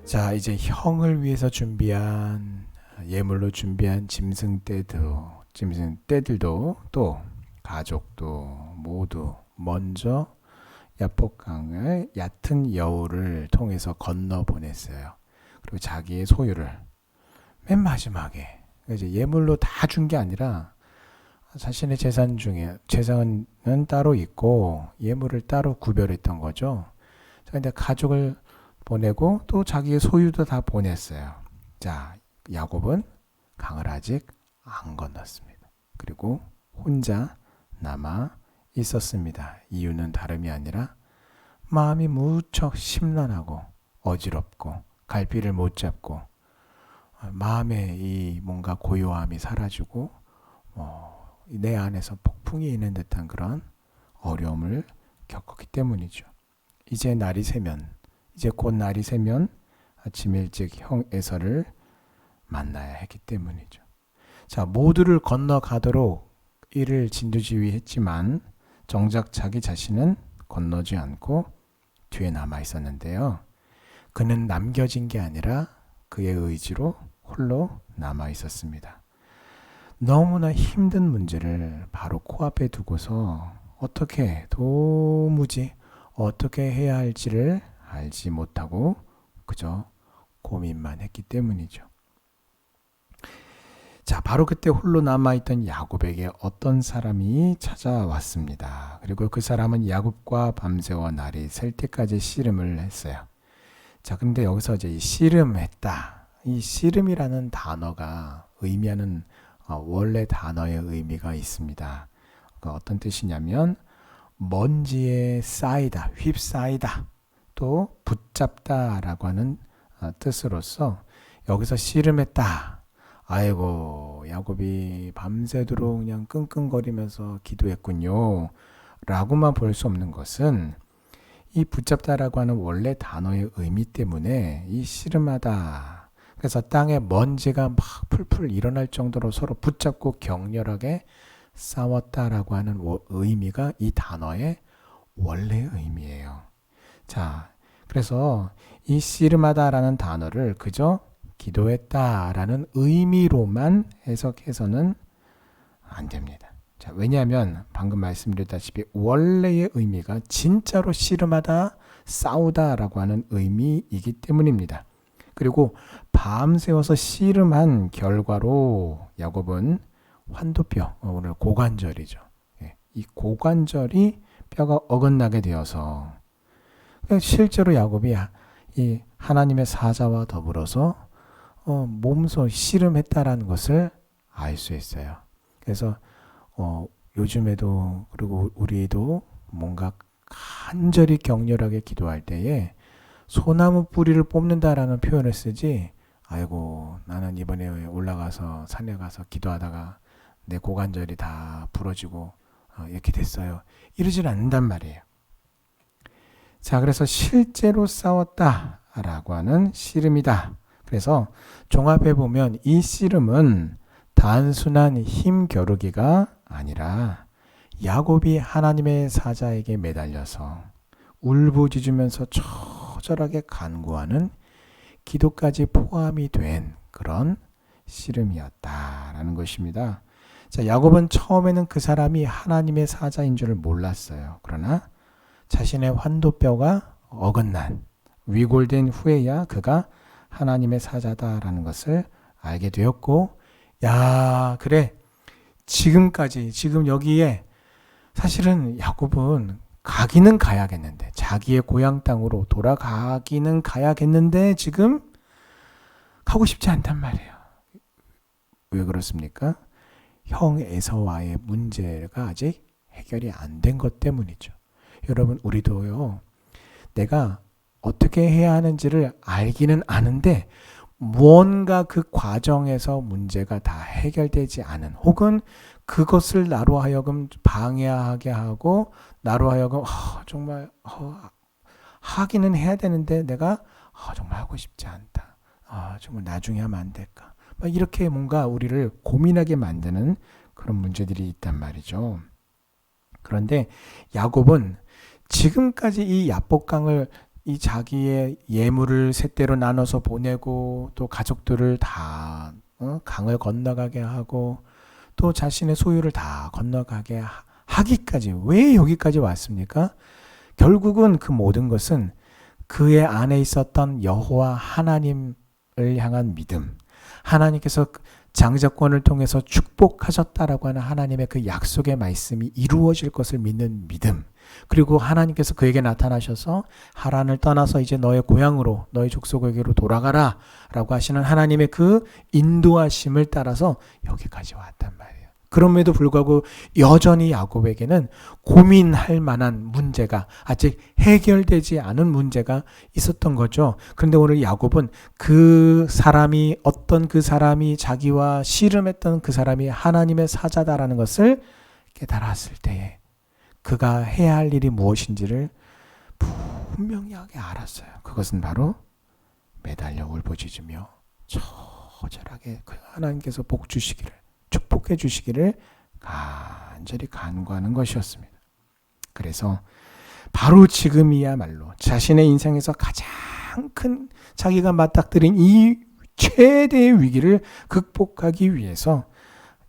자, 이제 형을 위해서 준비한 예물로 준비한 짐승 떼들도 또 가족도 모두 먼저 야복강을 얕은 여우를 통해서 건너 보냈어요. 그리고 자기의 소유를 맨 마지막에 이제 예물로 다 준 게 아니라 자신의 재산 중에 재산은 따로 있고 예물을 따로 구별했던 거죠. 자, 근데 가족을 보내고 또 자기의 소유도 다 보냈어요. 자, 야곱은 강을 아직 안 건넜습니다. 그리고 혼자 남아 있었습니다. 이유는 다름이 아니라 마음이 무척 심란하고 어지럽고 갈피를 못 잡고 마음에 이 뭔가 고요함이 사라지고 내 안에서 폭풍이 있는 듯한 그런 어려움을 겪었기 때문이죠. 이제 곧 날이 새면 아침 일찍 형 에서를 만나야 했기 때문이죠. 자, 모두를 건너가도록 이를 진두지휘했지만 정작 자기 자신은 건너지 않고 뒤에 남아 있었는데요. 그는 남겨진 게 아니라 그의 의지로 홀로 남아 있었습니다. 너무나 힘든 문제를 바로 코앞에 두고서 도무지 어떻게 해야 할지를 알지 못하고 그저 고민만 했기 때문이죠. 자, 바로 그때 홀로 남아있던 야곱에게 어떤 사람이 찾아왔습니다. 그리고 그 사람은 야곱과 밤새워 날이 셀 때까지 씨름을 했어요. 자, 근데 여기서 이제 씨름했다. 이 씨름이라는 단어가 의미하는 원래 단어의 의미가 있습니다. 어떤 뜻이냐면 먼지에 쌓이다, 휩싸이다, 또 붙잡다라고 하는 뜻으로서 여기서 씨름했다. 아이고, 야곱이 밤새도록 그냥 끙끙거리면서 기도했군요. 라고만 볼 수 없는 것은 이 붙잡다라고 하는 원래 단어의 의미 때문에 이 씨름하다. 그래서 땅에 먼지가 막 풀풀 일어날 정도로 서로 붙잡고 격렬하게 싸웠다라고 하는 의미가 이 단어의 원래 의미예요. 자, 그래서 이 씨름하다라는 단어를 그저 기도했다라는 의미로만 해석해서는 안 됩니다. 자, 왜냐하면 방금 말씀드렸다시피 원래의 의미가 진짜로 씨름하다, 싸우다라고 하는 의미이기 때문입니다. 그리고 밤새워서 씨름한 결과로 야곱은 환도뼈, 오늘 고관절이죠. 이 고관절이 뼈가 어긋나게 되어서 실제로 야곱이 이 하나님의 사자와 더불어서 몸소 씨름했다라는 것을 알 수 있어요. 그래서 요즘에도 그리고 우리도 뭔가 간절히 격렬하게 기도할 때에 소나무 뿌리를 뽑는다라는 표현을 쓰지, 아이고 나는 이번에 올라가서 산에 가서 기도하다가 내 고관절이 다 부러지고 이렇게 됐어요, 이러질 않는단 말이에요. 자, 그래서 실제로 싸웠다라고 하는 씨름이다. 그래서 종합해 보면 이 씨름은 단순한 힘 겨루기가 아니라 야곱이 하나님의 사자에게 매달려서 울부짖으면서 처절하게 간구하는 기도까지 포함이 된 그런 씨름이었다라는 것입니다. 자, 야곱은 처음에는 그 사람이 하나님의 사자인 줄을 몰랐어요. 그러나 자신의 환도뼈가 어긋난 위골된 후에야 그가 하나님의 사자다라는 것을 알게 되었고, 야, 그래, 지금 여기에 사실은 야곱은 가기는 가야겠는데, 자기의 고향 땅으로 돌아가기는 가야겠는데 지금 가고 싶지 않단 말이에요. 왜 그렇습니까? 형 에서와의 문제가 아직 해결이 안 된 것 때문이죠. 여러분, 우리도요, 내가 어떻게 해야 하는지를 알기는 아는데 무언가 그 과정에서 문제가 다 해결되지 않은, 혹은 그것을 나로 하여금 방해하게 하고 나로 하여금 정말 하기는 해야 되는데 내가 정말 하고 싶지 않다, 정말 나중에 하면 안 될까, 이렇게 뭔가 우리를 고민하게 만드는 그런 문제들이 있단 말이죠. 그런데 야곱은 지금까지 이 야복강을 이 자기의 예물을 셋대로 나눠서 보내고 또 가족들을 다 강을 건너가게 하고 또 자신의 소유를 다 건너가게 하기까지 왜 여기까지 왔습니까? 결국은 그 모든 것은 그의 안에 있었던 여호와 하나님을 향한 믿음, 하나님께서 장자권을 통해서 축복하셨다라고 하는 하나님의 그 약속의 말씀이 이루어질 것을 믿는 믿음, 그리고 하나님께서 그에게 나타나셔서 하란을 떠나서 이제 너의 고향으로 너의 족속에게로 돌아가라 라고 하시는 하나님의 그 인도하심을 따라서 여기까지 왔단 말이에요. 그럼에도 불구하고 여전히 야곱에게는 고민할 만한 문제가, 아직 해결되지 않은 문제가 있었던 거죠. 그런데 오늘 야곱은 어떤 그 사람이 자기와 씨름했던 그 사람이 하나님의 사자다라는 것을 깨달았을 때에 그가 해야 할 일이 무엇인지를 분명하게 알았어요. 그것은 바로 매달려 울부짖으며 처절하게 그 하나님께서 복 주시기를, 축복해 주시기를 간절히 간구하는 것이었습니다. 그래서 바로 지금이야말로 자신의 인생에서 가장 큰 자기가 맞닥뜨린 이 최대의 위기를 극복하기 위해서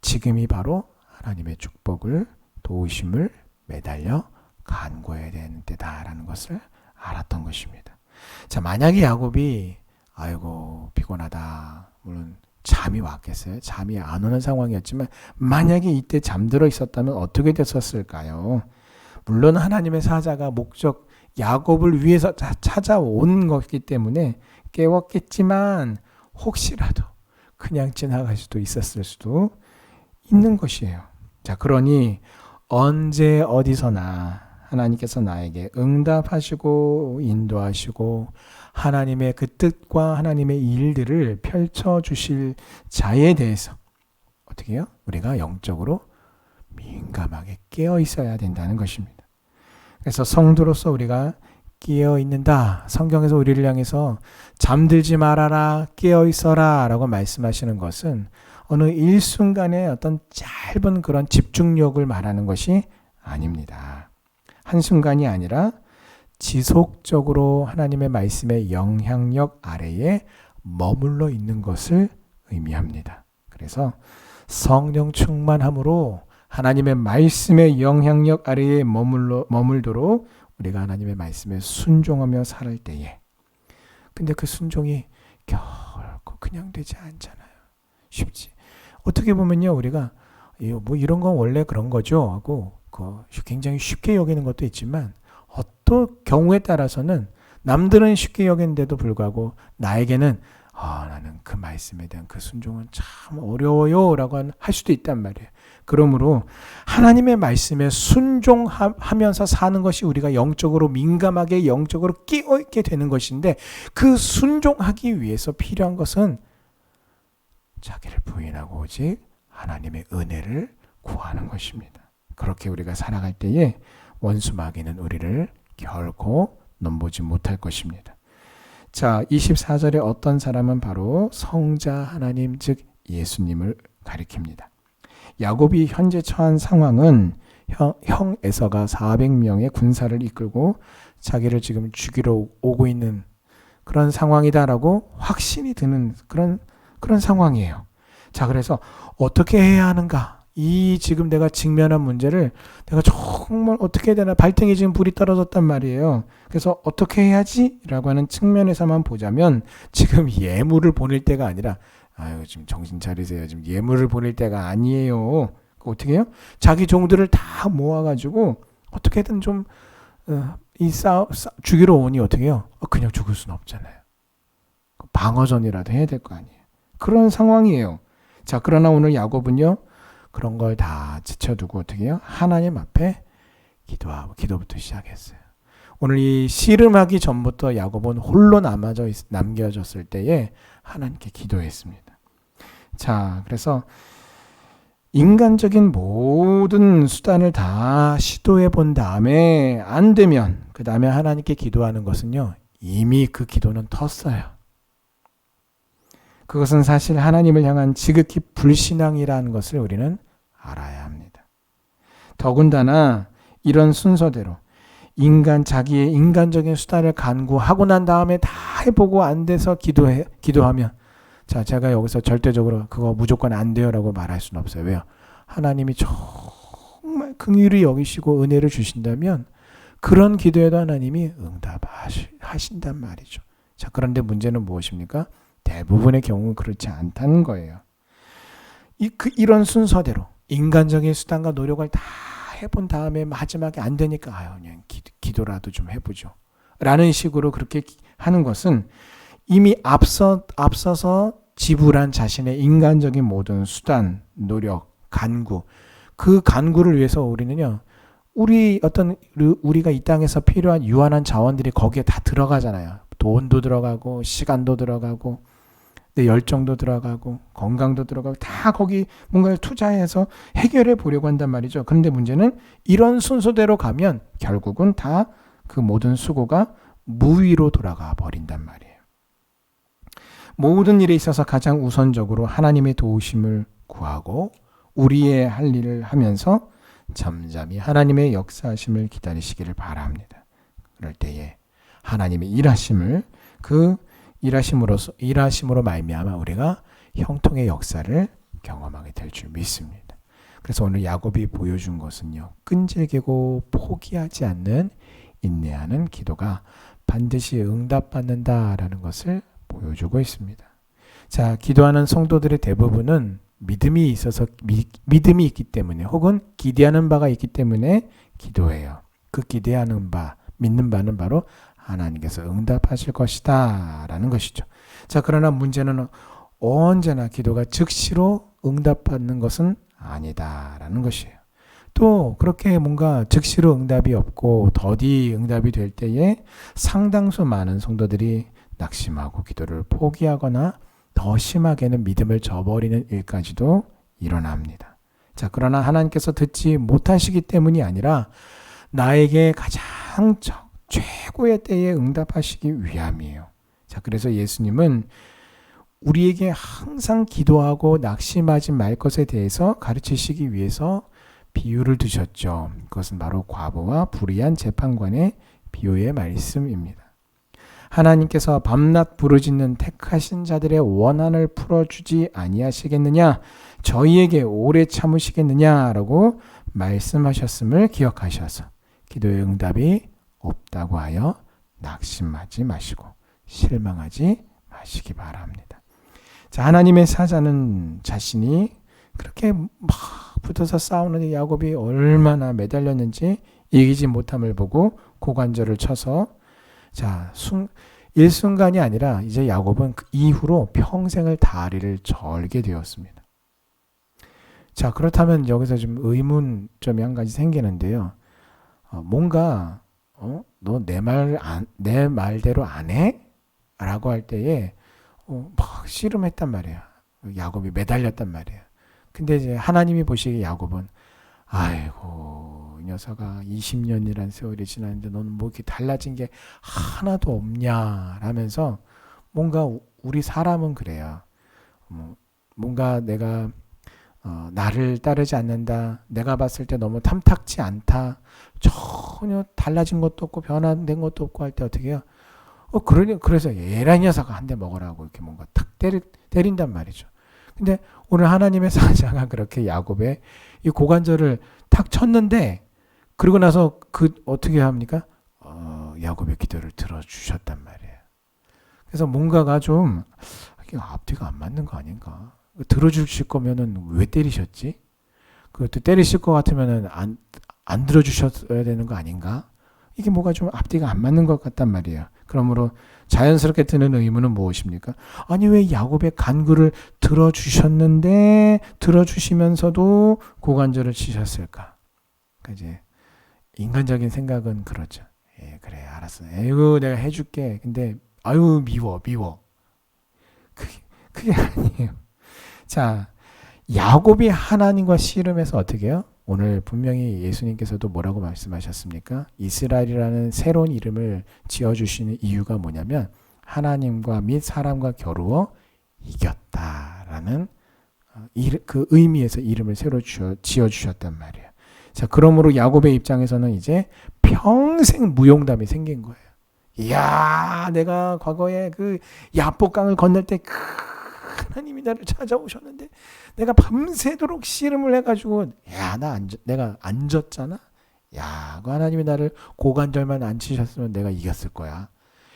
지금이 바로 하나님의 축복을, 도우심을 매달려 간구해야 되는 때다라는 것을 알았던 것입니다. 자, 만약에 야곱이 아이고 피곤하다, 물론 잠이 왔겠어요? 잠이 안 오는 상황이었지만 만약에 이때 잠들어 있었다면 어떻게 됐었을까요? 물론 하나님의 사자가 야곱을 위해서 찾아온 것이기 때문에 깨웠겠지만 혹시라도 그냥 지나갈 수도 있었을 수도 있는 것이에요. 자, 그러니 언제 어디서나 하나님께서 나에게 응답하시고 인도하시고 하나님의 그 뜻과 하나님의 일들을 펼쳐주실 자에 대해서 어떻게 해요? 우리가 영적으로 민감하게 깨어 있어야 된다는 것입니다. 그래서 성도로서 우리가 깨어 있는다. 성경에서 우리를 향해서 잠들지 말아라, 깨어 있어라 라고 말씀하시는 것은 어느 일순간의 어떤 짧은 그런 집중력을 말하는 것이 아닙니다. 한순간이 아니라 지속적으로 하나님의 말씀의 영향력 아래에 머물러 있는 것을 의미합니다. 그래서 성령 충만함으로 하나님의 말씀의 영향력 아래에 머물도록 우리가 하나님의 말씀에 순종하며 살 때에, 근데 그 순종이 결코 그냥 되지 않잖아요. 쉽지. 어떻게 보면요, 우리가 뭐 이런 건 원래 그런 거죠 하고 굉장히 쉽게 여기는 것도 있지만 어떤 경우에 따라서는 남들은 쉽게 여기는데도 불구하고 나에게는 나는 그 말씀에 대한 그 순종은 참 어려워요 라고 할 수도 있단 말이에요. 그러므로 하나님의 말씀에 순종하면서 사는 것이 우리가 영적으로 민감하게 영적으로 끼어있게 되는 것인데, 그 순종하기 위해서 필요한 것은 자기를 부인하고 오직 하나님의 은혜를 구하는 것입니다. 그렇게 우리가 살아갈 때에 원수 마귀는 우리를 결코 넘보지 못할 것입니다. 자, 24절에 어떤 사람은 바로 성자 하나님 즉 예수님을 가리킵니다. 야곱이 현재 처한 상황은 형 에서가 400명의 군사를 이끌고 자기를 지금 죽이러 오고 있는 그런 상황이다라고 확신이 드는 그런 상황이에요. 자, 그래서 어떻게 해야 하는가? 이 지금 내가 직면한 문제를 내가 정말 어떻게 해야 되나, 발등에 지금 불이 떨어졌단 말이에요. 그래서 어떻게 해야지? 라고 하는 측면에서만 보자면 지금 예물을 보낼 때가 아니라 지금 정신 차리세요. 지금 예물을 보낼 때가 아니에요. 어떻게 해요? 자기 종들을 다 모아가지고 어떻게든 좀 죽이러 오니 어떻게 해요? 그냥 죽을 수는 없잖아요. 방어전이라도 해야 될 거 아니에요. 그런 상황이에요. 자, 그러나 오늘 야곱은요, 그런 걸 다 지쳐두고 어떻게 해요? 하나님 앞에 기도부터 시작했어요. 오늘 이 씨름하기 전부터 야곱은 홀로 남겨졌을 때에 하나님께 기도했습니다. 자, 그래서 인간적인 모든 수단을 다 시도해 본 다음에 안 되면 그 다음에 하나님께 기도하는 것은요, 이미 그 기도는 텄어요. 그것은 사실 하나님을 향한 지극히 불신앙이라는 것을 우리는 알아야 합니다. 더군다나 이런 순서대로 자기의 인간적인 수단을 간구하고 난 다음에 다 해보고 안 돼서 기도하면, 자, 제가 여기서 절대적으로 그거 무조건 안 돼요라고 말할 수는 없어요. 왜요? 하나님이 정말 긍휼히 여기시고 은혜를 주신다면 그런 기도에도 하나님이 응답하신단 말이죠. 자, 그런데 문제는 무엇입니까? 대부분의 경우 그렇지 않다는 거예요. 이런 순서대로 인간적인 수단과 노력을 다 해본 다음에 마지막에 안 되니까 그냥 기도라도 좀 해보죠 라는 식으로 그렇게 하는 것은 이미 앞서서 지불한 자신의 인간적인 모든 수단, 노력, 간구, 그 간구를 위해서 우리는요, 우리가 이 땅에서 필요한 유한한 자원들이 거기에 다 들어가잖아요. 돈도 들어가고 시간도 들어가고 내 열정도 들어가고 건강도 들어가고 다 거기 뭔가를 투자해서 해결해 보려고 한단 말이죠. 그런데 문제는 이런 순서대로 가면 결국은 다 그 모든 수고가 무위로 돌아가 버린단 말이에요. 모든 일에 있어서 가장 우선적으로 하나님의 도우심을 구하고 우리의 할 일을 하면서 잠잠히 하나님의 역사하심을 기다리시기를 바랍니다. 그럴 때에 하나님의 일하심으로 말미암아 우리가 형통의 역사를 경험하게 될 줄 믿습니다. 그래서 오늘 야곱이 보여준 것은요, 끈질기고 포기하지 않는 인내하는 기도가 반드시 응답받는다라는 것을 보여주고 있습니다. 자, 기도하는 성도들의 대부분은 믿음이 있기 때문에 혹은 기대하는 바가 있기 때문에 기도해요. 그 기대하는 바, 믿는 바는 바로 하나님께서 응답하실 것이다 라는 것이죠. 자, 그러나 문제는 언제나 기도가 즉시로 응답받는 것은 아니다 라는 것이에요. 또 그렇게 뭔가 즉시로 응답이 없고 더디 응답이 될 때에 상당수 많은 성도들이 낙심하고 기도를 포기하거나 더 심하게는 믿음을 저버리는 일까지도 일어납니다. 자, 그러나 하나님께서 듣지 못하시기 때문이 아니라 나에게 가장 최고의 때에 응답하시기 위함이에요. 자, 그래서 예수님은 우리에게 항상 기도하고 낙심하지 말 것에 대해서 가르치시기 위해서 비유를 두셨죠. 그것은 바로 과부와 불의한 재판관의 비유의 말씀입니다. 하나님께서 밤낮 부르짖는 택하신 자들의 원한을 풀어주지 아니하시겠느냐, 저희에게 오래 참으시겠느냐라고 말씀하셨음을 기억하셔서 기도의 응답이 없다고 하여 낙심하지 마시고 실망하지 마시기 바랍니다. 자, 하나님의 사자는 자신이 그렇게 막 붙어서 싸우는 야곱이 얼마나 매달렸는지 이기지 못함을 보고 고관절을 쳐서, 자, 일순간이 아니라 이제 야곱은 그 이후로 평생을 다리를 절게 되었습니다. 자, 그렇다면 여기서 좀 의문점이 한 가지 생기는데요. 뭔가 너 내 말대로 안 해? 라고 할 때에 막 씨름했단 말이에요. 야곱이 매달렸단 말이에요. 근데 이제 하나님이 보시기에 야곱은 아이고 이 녀석아 20년이란 세월이 지났는데 너는 뭐 이렇게 달라진 게 하나도 없냐 라면서, 뭔가 우리 사람은 그래요. 뭔가 내가 나를 따르지 않는다, 내가 봤을 때 너무 탐탁치 않다, 전혀 달라진 것도 없고 변화된 것도 없고 할 때 어떻게 해요? 그래서 얘라 녀석아 한 대 먹으라고 이렇게 뭔가 탁 때린단 말이죠. 근데 오늘 하나님의 사자가 그렇게 야곱의 이 고관절을 탁 쳤는데, 그러고 나서 어떻게 합니까? 야곱의 기도를 들어주셨단 말이에요. 그래서 뭔가가 좀 앞뒤가 안 맞는 거 아닌가? 들어주실 거면은 왜 때리셨지? 그것도 때리실 것 같으면은 안 들어주셨어야 되는 거 아닌가? 이게 뭐가 좀 앞뒤가 안 맞는 것 같단 말이에요. 그러므로 자연스럽게 드는 의문은 무엇입니까? 아니 왜 야곱의 간구를 들어주셨는데 들어주시면서도 고관절을 치셨을까? 그러니까 이제 인간적인 생각은 그렇죠. 그래 알았어. 에이구 내가 해줄게. 근데 아유 미워. 그게 아니에요. 자, 야곱이 하나님과 씨름해서 어떻게 해요? 오늘 분명히 예수님께서도 뭐라고 말씀하셨습니까? 이스라엘이라는 새로운 이름을 지어주시는 이유가 뭐냐면 하나님과 및 사람과 겨루어 이겼다라는 그 의미에서 이름을 새로 지어주셨단 말이에요. 자, 그러므로 야곱의 입장에서는 이제 평생 무용담이 생긴 거예요. 이야, 내가 과거에 그 야복강을 건널 때 하나님이 나를 찾아오셨는데 내가 밤새도록 씨름을 해가지고 내가 안 졌잖아. 야, 그 하나님이 나를 고관절만 안 치셨으면 내가 이겼을 거야.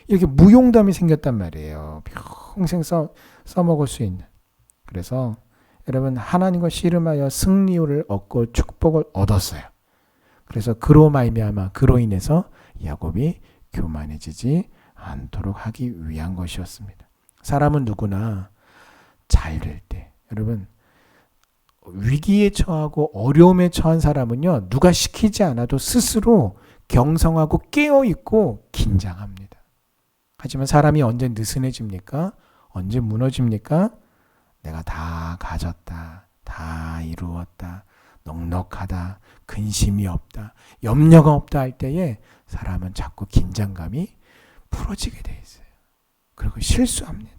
이렇게 무용담이 생겼단 말이에요. 평생 써먹을 수 있는. 그래서 여러분, 하나님과 씨름하여 승리를 얻고 축복을 얻었어요. 그래서 그로 인해서 야곱이 교만해지지 않도록 하기 위한 것이었습니다. 사람은 누구나 잘 될 때, 여러분, 위기에 처하고 어려움에 처한 사람은요, 누가 시키지 않아도 스스로 경성하고 깨어있고 긴장합니다. 하지만 사람이 언제 느슨해집니까? 언제 무너집니까? 내가 다 가졌다, 다 이루었다, 넉넉하다, 근심이 없다, 염려가 없다 할 때에 사람은 자꾸 긴장감이 풀어지게 돼 있어요. 그리고 실수합니다.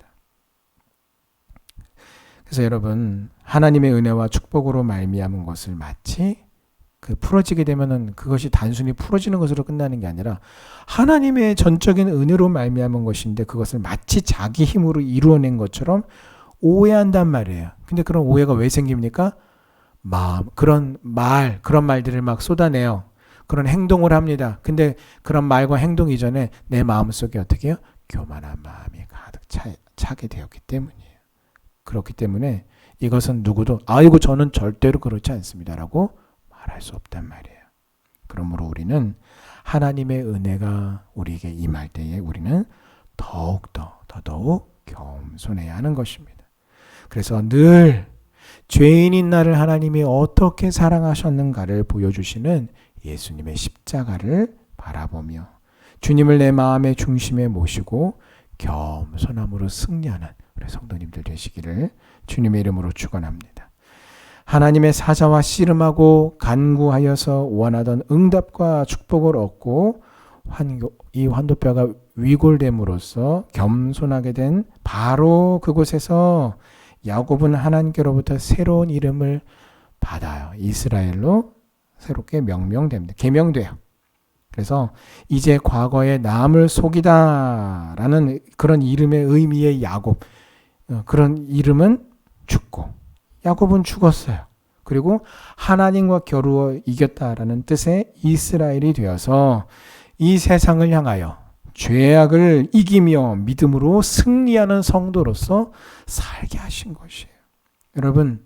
그래서 여러분, 하나님의 은혜와 축복으로 말미암은 것을 마치 그 풀어지게 되면은 그것이 단순히 풀어지는 것으로 끝나는 게 아니라 하나님의 전적인 은혜로 말미암은 것인데 그것을 마치 자기 힘으로 이루어낸 것처럼 오해한단 말이에요. 근데 그런 오해가 왜 생깁니까? 그런 말들을 막 쏟아내요. 그런 행동을 합니다. 근데 그런 말과 행동 이전에 내 마음속에 어떻게 해요? 교만한 마음이 가득 차게 되었기 때문이에요. 그렇기 때문에 이것은 누구도 아이고 저는 절대로 그렇지 않습니다라고 말할 수 없단 말이에요. 그러므로 우리는 하나님의 은혜가 우리에게 임할 때에 우리는 더더욱 겸손해야 하는 것입니다. 그래서 늘 죄인인 나를 하나님이 어떻게 사랑하셨는가를 보여주시는 예수님의 십자가를 바라보며 주님을 내 마음의 중심에 모시고 겸손함으로 승리하는 우리 성도님들 되시기를 주님의 이름으로 축원합니다. 하나님의 사자와 씨름하고 간구하여서 원하던 응답과 축복을 얻고 이 환도뼈가 위골됨으로써 겸손하게 된 바로 그곳에서 야곱은 하나님께로부터 새로운 이름을 받아요. 이스라엘로 새롭게 명명됩니다. 계명돼요. 그래서 이제 과거의 남을 속이다라는 그런 이름의 의미의 야곱, 그런 이름은 죽고 야곱은 죽었어요. 그리고 하나님과 겨루어 이겼다라는 뜻의 이스라엘이 되어서 이 세상을 향하여 죄악을 이기며 믿음으로 승리하는 성도로서 살게 하신 것이에요. 여러분,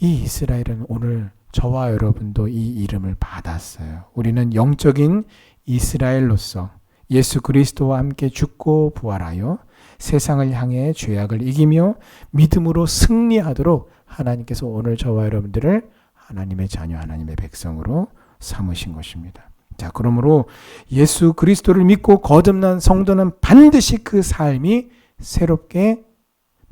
이 이스라엘은 오늘 저와 여러분도 이 이름을 받았어요. 우리는 영적인 이스라엘로서 예수 그리스도와 함께 죽고 부활하여 세상을 향해 죄악을 이기며 믿음으로 승리하도록 하나님께서 오늘 저와 여러분들을 하나님의 자녀, 하나님의 백성으로 삼으신 것입니다. 자, 그러므로 예수 그리스도를 믿고 거듭난 성도는 반드시 그 삶이 새롭게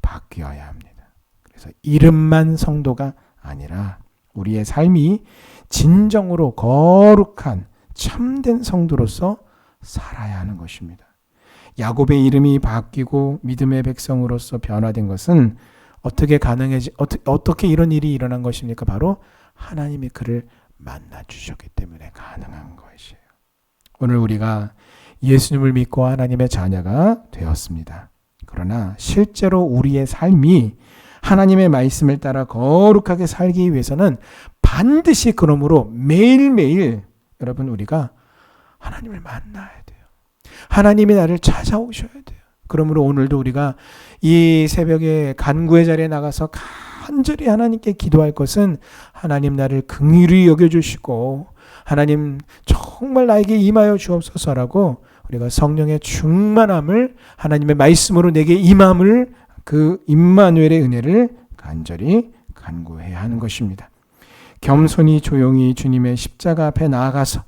바뀌어야 합니다. 그래서 이름만 성도가 아니라 우리의 삶이 진정으로 거룩한 참된 성도로서 살아야 하는 것입니다. 야곱의 이름이 바뀌고 믿음의 백성으로서 변화된 것은 어떻게 이런 일이 일어난 것입니까? 바로 하나님이 그를 만나 주셨기 때문에 가능한 것이에요. 오늘 우리가 예수님을 믿고 하나님의 자녀가 되었습니다. 그러나 실제로 우리의 삶이 하나님의 말씀을 따라 거룩하게 살기 위해서는 반드시 그러므로 매일매일 여러분 우리가 하나님을 만나야 돼요. 하나님이 나를 찾아오셔야 돼요. 그러므로 오늘도 우리가 이 새벽에 간구의 자리에 나가서 간절히 하나님께 기도할 것은 하나님 나를 긍휼히 여겨주시고 하나님 정말 나에게 임하여 주옵소서라고 우리가 성령의 충만함을 하나님의 말씀으로 내게 임함을 그 임마누엘의 은혜를 간절히 간구해야 하는 것입니다. 겸손히 조용히 주님의 십자가 앞에 나아가서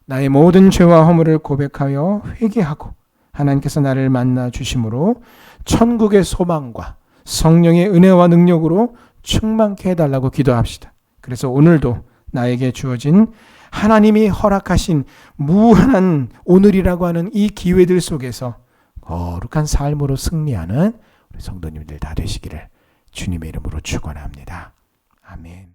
나의 모든 죄와 허물을 고백하여 회개하고 하나님께서 나를 만나 주심으로 천국의 소망과 성령의 은혜와 능력으로 충만케 해달라고 기도합시다. 그래서 오늘도 나에게 주어진 하나님이 허락하신 무한한 오늘이라고 하는 이 기회들 속에서 거룩한 삶으로 승리하는 우리 성도님들 다 되시기를 주님의 이름으로 축원합니다. 아멘.